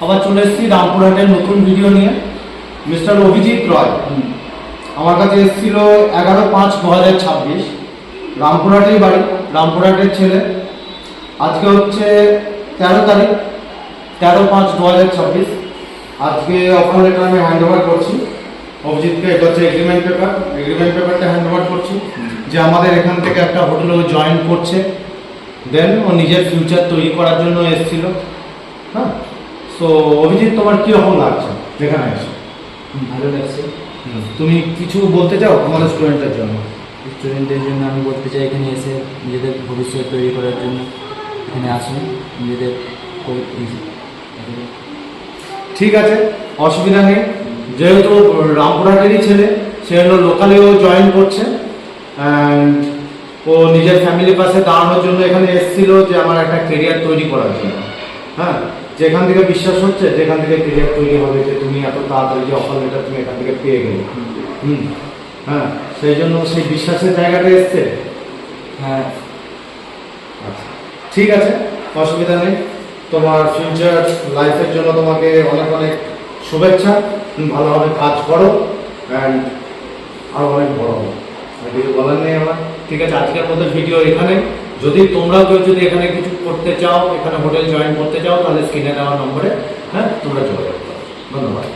আবার চলে এসেছি রামপুরহাটের নতুন ভিডিও নিয়ে। মিস্টার অভিজিৎ রয় আমার কাছে এসেছিল 11/5/2026। রামপুরহাটেই বাড়ি, রামপুরহাটের ছেলে। আজকে হচ্ছে 13 তারিখ, 13/5/2026। আজকে অফার লেটার আমি হ্যান্ড ওভার করছি অভিজিৎকে। এটা হচ্ছে এগ্রিমেন্ট পেপারটা হ্যান্ড ওভার করছি যে আমাদের এখান থেকে একটা হোটেলে ও জয়েন করছে। দেন ও নিজের ফিউচার তৈরি করার জন্য এসেছিল। হ্যাঁ, সো অভিজিৎ, তোমার কীরকম লাগছে এখানে এসে? ভালো লাগছে। তুমি কিছু বলতে চাও আমাদের স্টুডেন্টের জন্য? স্টুডেন্টদের জন্য আমি বলতে চাই, এখানে এসে নিজেদের ভবিষ্যৎ তৈরি করার জন্য এখানে আসুন, নিজেদের ঠিক আছে, অসুবিধা নেই। যেহেতু রামপুরহাটেরই ছেলে, সে হলো লোকালেও জয়েন করছে অ্যান্ড ও নিজের ফ্যামিলির পাশে দাঁড়ানোর জন্য এখানে এসেছিল যে আমার একটা কেরিয়ার তৈরি করার জন্য। হ্যাঁ, যেখান থেকে বিশ্বাস হচ্ছে যেখান থেকে কেরিয়ার তৈরি হবে, যে তুমি এত তাড়াতাড়ি যে অফার লেটার তুমি এখান থেকে পেয়ে গেলে। হ্যাঁ, সেই জন্য সেই বিশ্বাসের জায়গাটা এসছে। হ্যাঁ, আচ্ছা, ঠিক আছে, অসুবিধা নেই। তোমার ফিউচার লাইফের জন্য তোমাকে অনেক অনেক শুভেচ্ছা। তুমি ভালোভাবে কাজ করো অ্যান্ড আরও অনেক বড় হবে। কিছু বলার নেই আমার। ঠিক আছে, আজকের মধ্যে ভিডিও এখানে। যদি তোমরাও কেউ যদি এখানে কিছু করতে চাও, এখানে হোটেল জয়েন করতে চাও, তাহলে স্ক্রিনে দেওয়া নম্বরে তোমরা যোগাযোগ করো। ধন্যবাদ।